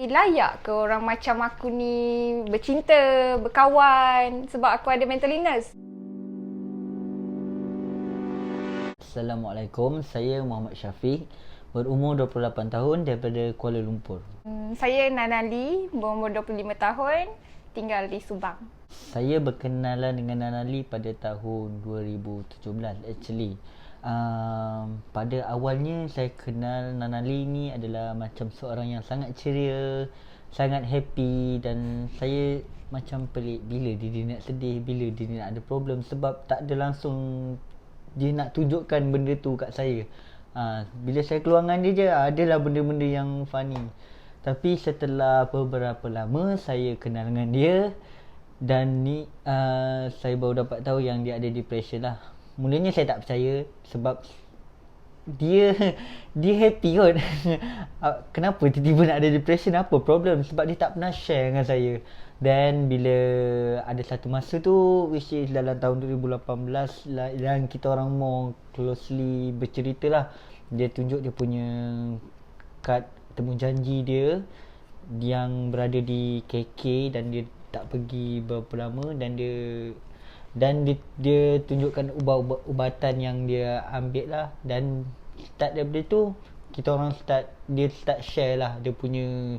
Layak ke orang macam aku ni bercinta, berkawan sebab aku ada mental illness? Assalamualaikum, saya M.SHARIFF.J, berumur 28 tahun daripada Kuala Lumpur. Saya Nanali, berumur 25 tahun, tinggal di Subang. Saya berkenalan dengan Nanali pada tahun 2017 actually. Pada awalnya saya kenal Nanali ni adalah macam seorang yang sangat ceria, sangat happy, dan saya macam pelik bila dia nak sedih, bila dia nak ada problem, sebab tak ada langsung dia nak tunjukkan benda tu kat saya. Bila saya keluar dengan dia je, adalah benda-benda yang funny. Tapi setelah beberapa lama saya kenal dengan dia, dan ni saya baru dapat tahu yang dia ada depression lah. Mulanya saya tak percaya sebab dia happy kot. Kenapa tiba-tiba nak ada depression, apa problem? Sebab dia tak pernah share dengan saya. Dan bila ada satu masa tu, which is dalam tahun 2018 lah, dan kita orang more closely bercerita lah, dia tunjuk dia punya kad temu janji dia yang berada di KK, dan dia tak pergi berapa lama, dan dia tunjukkan ubatan yang dia ambil lah. Dan start daripada tu dia start share lah dia punya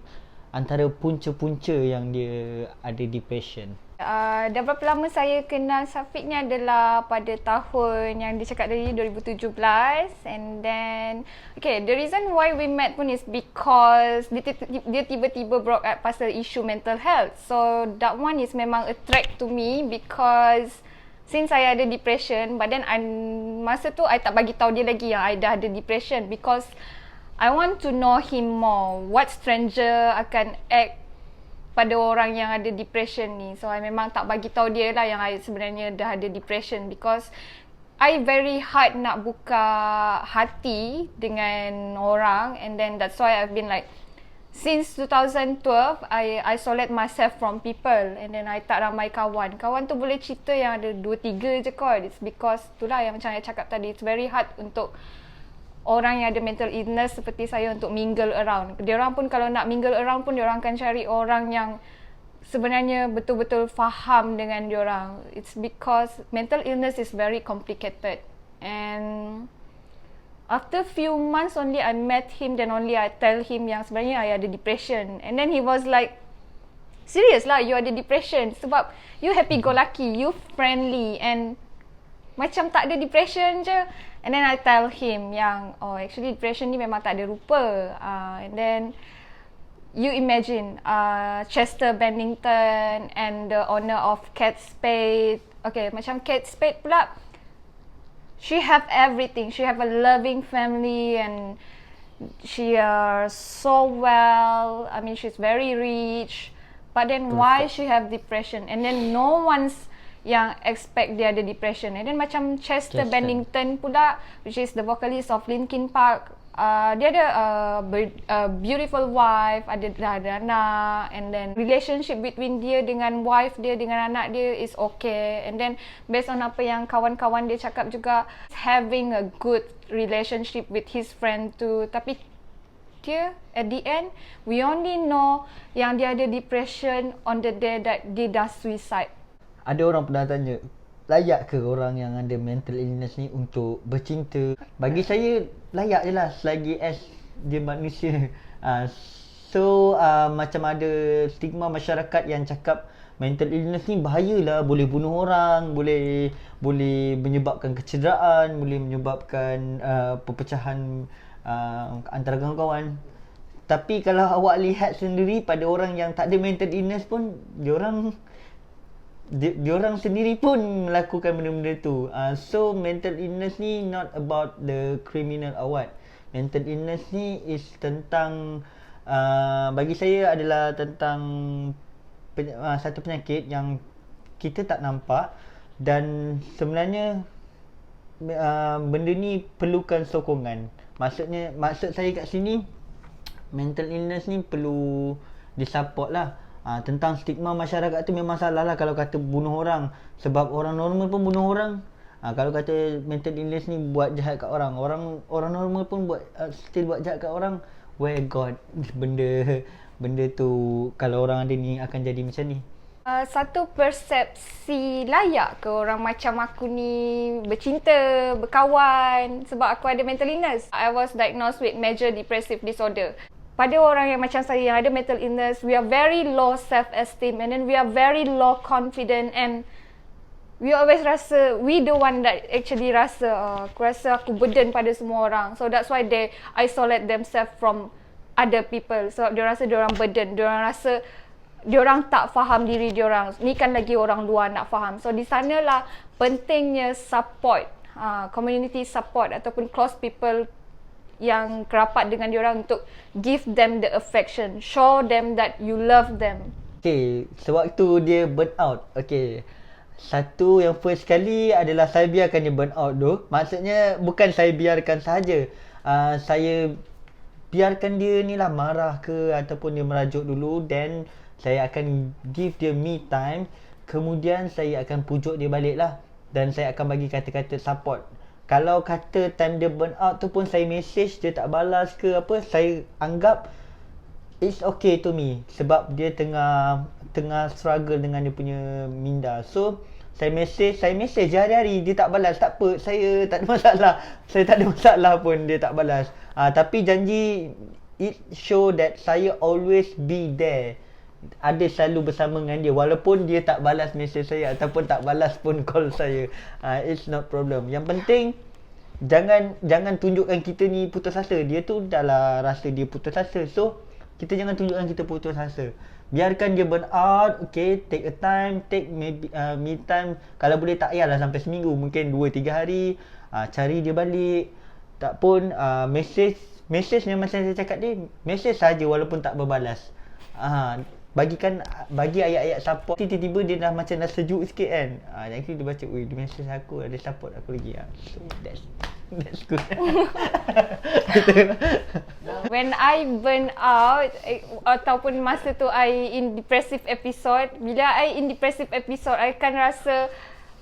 antara punca-punca yang dia ada depression. Dah berapa lama saya kenal Syafiq ni adalah pada tahun yang dia cakap tadi, 2017. And then the reason why we met pun is because dia tiba-tiba brought up pasal isu mental health. So that one is memang attract to me because since saya ada depression, but then masa tu I tak bagi tahu dia lagi yang I dah ada depression because I want to know him more. What stranger akan act pada orang yang ada depression ni. So I memang tak bagi tahu dia lah yang I sebenarnya dah ada depression because I very hard nak buka hati dengan orang, and then that's why I've been like since 2012 I isolate myself from people, and then I tak ramai kawan. Kawan tu boleh cerita yang ada 2-3 je kot. It's because itulah yang macam saya cakap tadi, it's very hard untuk orang yang ada mental illness seperti saya untuk mingle around. Diorang pun kalau nak mingle around pun diorang akan cari orang yang sebenarnya betul-betul faham dengan diorang. It's because mental illness is very complicated, and after few months only I met him, then only I tell him yang sebenarnya I ada depression. And then he was like, serious lah you ada depression? Sebab you happy go lucky, you friendly, and macam tak ada depression je. And then I tell him yang actually depression ni memang tak ada rupa. And then you imagine Chester Bennington and the owner of Kate Spade. Okay, macam Kate Spade pula, she have everything. She have a loving family and she so well. I mean, she's very rich. But then why she have depression? And then no one's yang expect dia ada depression. And then macam Chester Bennington pula, which is the vocalist of Linkin Park, dia ada a beautiful wife, ada anak, and then relationship between dia dengan wife dia dengan anak dia is okay. And then based on apa yang kawan-kawan dia cakap juga, having a good relationship with his friend too. Tapi dia at the end, we only know yang dia ada depression on the day that dia dah suicide. Ada orang pernah tanya, layak ke orang yang ada mental illness ni untuk bercinta? Bagi saya, layak je lah selagi as dia manusia. Macam ada stigma masyarakat yang cakap mental illness ni bahayalah, boleh bunuh orang, boleh menyebabkan kecederaan, boleh menyebabkan perpecahan antara kawan-kawan. Tapi kalau awak lihat sendiri pada orang yang tak ada mental illness pun, diorang sendiri pun melakukan benda-benda tu. So mental illness ni not about the criminal or what. Mental illness ni is tentang bagi saya adalah tentang satu penyakit yang kita tak nampak, dan sebenarnya benda ni perlukan sokongan. Maksud saya kat sini, mental illness ni perlu disupport lah. Tentang stigma masyarakat tu memang salah lah kalau kata bunuh orang. Sebab orang normal pun bunuh orang. Kalau kata mental illness ni buat jahat kat orang normal pun still buat jahat kat orang. Where God benda benda tu kalau orang ada ni akan jadi macam ni? Satu persepsi layak ke orang macam aku ni bercinta, berkawan sebab aku ada mental illness. I was diagnosed with major depressive disorder. Pada orang yang macam saya yang ada mental illness, we are very low self-esteem and then we are very low confident and we always rasa, we the one that actually rasa, aku rasa aku burden pada semua orang. So that's why they isolate themselves from other people. So dia rasa dia orang burden, dia orang rasa diorang tak faham diri diorang. Ni kan lagi orang luar nak faham. So di sanalah pentingnya support, community support ataupun close people yang kerapat dengan diorang untuk give them the affection, show them that you love them. Okay, sewaktu dia burn out, okay, satu yang first kali adalah saya biarkan dia burn out tu. Maksudnya bukan saya biarkan sahaja, saya biarkan dia ni lah marah ke ataupun dia merajuk dulu, then saya akan give dia me time. Kemudian saya akan pujuk dia balik lah, dan saya akan bagi kata-kata support. Kalau kata time dia burn out tu pun saya message dia tak balas ke apa, saya anggap it's okay to me, sebab dia tengah struggle dengan dia punya minda. So saya message hari-hari, dia tak balas, tak apa, saya tak ada masalah. Saya tak ada masalah pun dia tak balas. Tapi janji, it show that saya always be there, ada selalu bersama dengan dia walaupun dia tak balas mesej saya ataupun tak balas pun call saya. It's not problem. Yang penting jangan tunjukkan kita ni putus asa. Dia tu dah lah rasa dia putus asa, so kita jangan tunjukkan kita putus asa. Biarkan dia burn out. Okay, take a time, take maybe me time. Kalau boleh tak payahlah sampai seminggu, mungkin 2-3 hari. Cari dia balik. Tak pun mesej memang macam saya cakap dia, mesej saja walaupun tak berbalas. Bagi ayat-ayat support. Tiba-tiba dia dah macam dah sejuk sikit kan. Nanti dia baca, dia message aku, ada support aku lagi. So that's good. When I burn out ataupun masa tu I in depressive episode, bila I in depressive episode, I akan rasa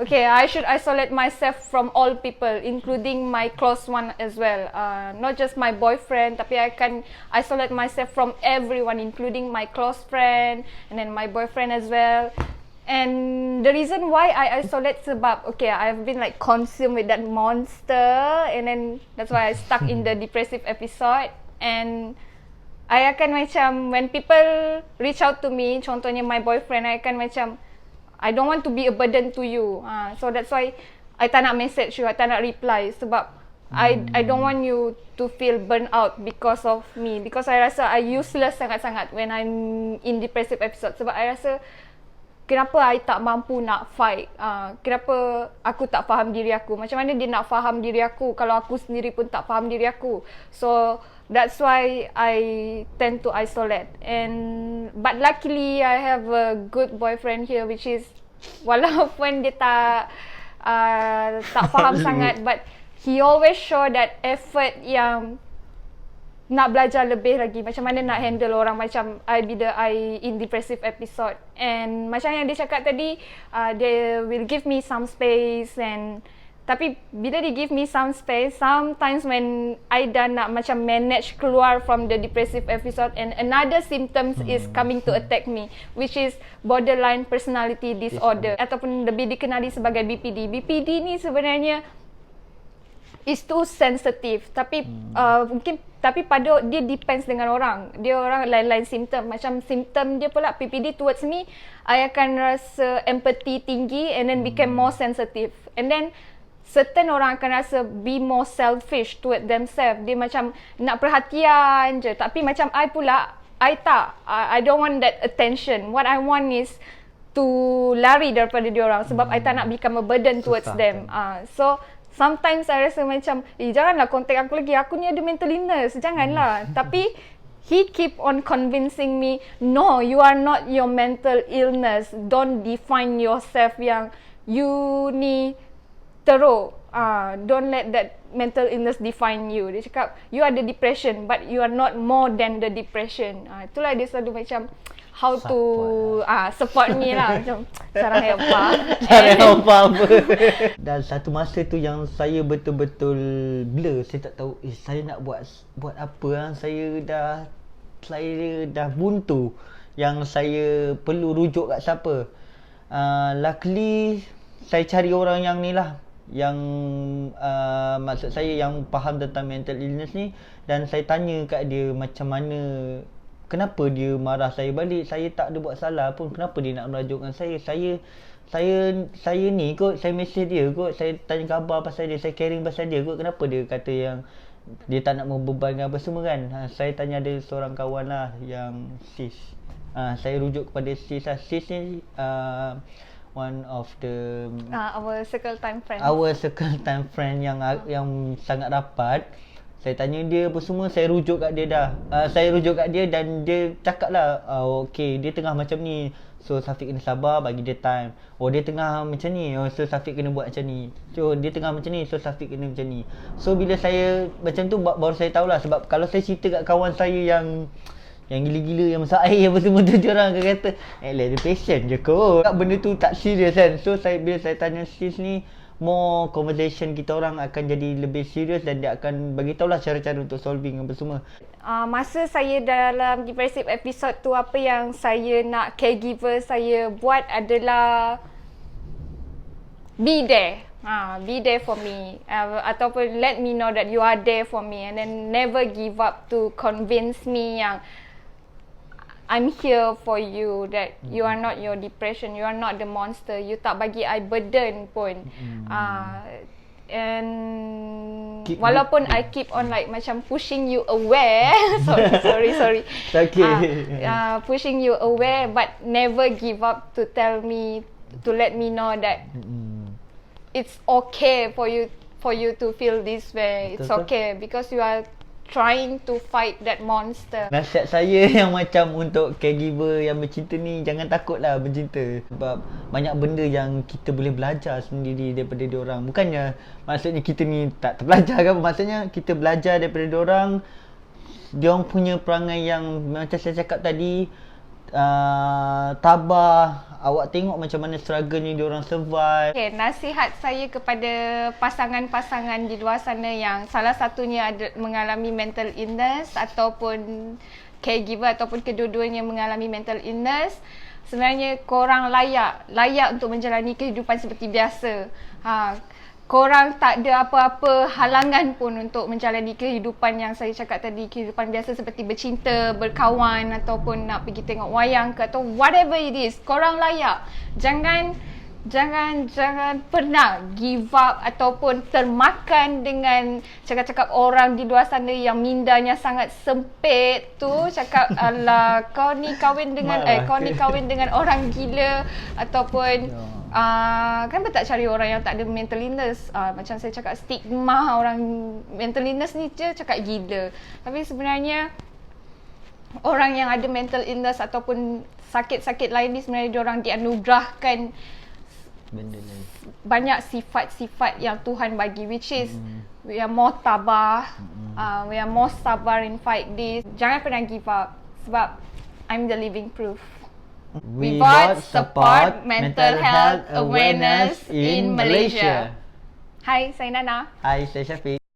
okay, I should isolate myself from all people, including my close one as well. Not just my boyfriend, tapi I can isolate myself from everyone, including my close friend and then my boyfriend as well. And the reason why I isolate sebab, okay, I've been like consumed with that monster, and then that's why I stuck in the depressive episode. And I akan macam, when people reach out to me, contohnya my boyfriend, I akan macam, I don't want to be a burden to you. So that's why I tak nak message you, I tak nak reply sebab I don't want you to feel burnt out because of me. Because I rasa I useless sangat-sangat when I'm in depressive episode. Sebab I rasa kenapa I tak mampu nak fight. Kenapa aku tak faham diri aku. Macam mana dia nak faham diri aku kalau aku sendiri pun tak faham diri aku. So that's why I tend to isolate. But luckily I have a good boyfriend here, which is walaupun dia tak faham sangat, but he always show that effort yang nak belajar lebih lagi macam mana nak handle orang macam I bila I in depressive episode. And macam yang dia cakap tadi, they will give me some space, and tapi bila dia give me some space, sometimes when I dah nak macam manage keluar from the depressive episode and another symptoms is coming to attack me, which is borderline personality disorder ataupun lebih dikenali sebagai BPD. BPD ni sebenarnya is too sensitive, tapi mungkin tapi pada dia depends dengan orang. Dia orang lain-lain simptom. Macam simptom dia pula PPD towards me, I akan rasa empathy tinggi and then become more sensitive. And then certain orang akan rasa be more selfish toward themselves. Dia macam nak perhatian je. Tapi macam I pula, I tak. I don't want that attention. What I want is to lari daripada dia orang sebab I tak nak become a burden towards them. So sometimes I rasa macam, janganlah contact aku lagi, aku ni ada mental illness, janganlah. Tapi he keep on convincing me, no, you are not your mental illness. Don't define yourself yang you ni teruk. Don't let that mental illness define you. Dia cakap, you ada depression but you are not more than the depression. Itulah dia selalu macam how to support me lah. Macam sarang hepa. Sarang hepa apa. Dan satu masa tu yang saya betul-betul blur. Saya tak tahu saya nak buat apa. Saya dah saya dah buntu yang saya perlu rujuk kat siapa. Luckily saya cari orang yang ni lah, yang maksud saya yang faham tentang mental illness ni, dan saya tanya kat dia macam mana, kenapa dia marah saya balik. Saya tak ada buat salah pun, kenapa dia nak merajukkan saya. Saya ni kot, saya mesej dia kot, saya tanya khabar pasal dia, saya caring pasal dia kot, kenapa dia kata yang dia tak nak membebankan apa semua kan. Saya tanya ada seorang kawan lah yang sis. Saya rujuk kepada sis lah. Sis ni one of the our circle time friend. Our circle time friend yang sangat rapat. Saya tanya dia apa semua, saya rujuk kat dia dah. Saya rujuk kat dia dan dia cakap lah, okay, dia tengah macam ni, so Syafiq kena sabar, bagi dia time. Oh, dia tengah macam ni, so Syafiq kena buat macam ni. So dia tengah macam ni, so Syafiq kena macam ni. So bila saya macam tu, baru saya tahulah. Sebab kalau saya cerita kat kawan saya yang gila-gila, yang masak air apa semua tu, dia orang akan kata, dia patient je kot, benda tu tak serius kan. So bila saya tanya sis ni, more conversation kita orang akan jadi lebih serius, dan dia akan bagi tahulah cara-cara untuk solving apa semua. Masa saya dalam depressive episode tu, apa yang saya nak caregiver saya buat adalah be there. Be there for me, ataupun let me know that you are there for me, and then never give up to convince me yang I'm here for you, that you are not your depression, you are not the monster, you tak bagi I burden pun. And walaupun I keep on like macam pushing you aware, sorry. Okay. Pushing you aware, but never give up to tell me, to let me know that it's okay for you to feel this way. It's okay because you are trying to fight that monster. Nasihat saya yang macam untuk caregiver yang bercinta ni, jangan takutlah bercinta. Sebab banyak benda yang kita boleh belajar sendiri daripada diorang. Bukannya maksudnya kita ni tak terbelajar ke apa. Maksudnya kita belajar daripada diorang. Diorang punya perangai yang macam saya cakap tadi, tabah. Awak tengok macam mana struggle-nya diorang survive. Okay, nasihat saya kepada pasangan-pasangan di luar sana yang salah satunya mengalami mental illness, ataupun caregiver, ataupun kedua-duanya mengalami mental illness, sebenarnya korang layak untuk menjalani kehidupan seperti biasa. Korang tak ada apa-apa halangan pun untuk menjalani kehidupan yang saya cakap tadi, kehidupan biasa seperti bercinta, berkawan, ataupun nak pergi tengok wayang ke, atau whatever it is. Korang layak. Jangan pernah give up ataupun termakan dengan cakap-cakap orang di luar sana yang mindanya sangat sempit tu, cakap alah kau ni kahwin dengan orang gila, ataupun kenapa tak cari orang yang tak ada mental illness. Macam saya cakap, stigma orang mental illness ni je cakap gila. Tapi sebenarnya orang yang ada mental illness ataupun sakit-sakit lain ni, sebenarnya diorang dianugerahkan benda lain, banyak sifat-sifat yang Tuhan bagi, which is we are more tabah, we are more sabar in fight this. Jangan pernah give up, sebab I'm the living proof. We both support mental health awareness in Malaysia. Hai, saya Nana. Hai, saya Syafiq.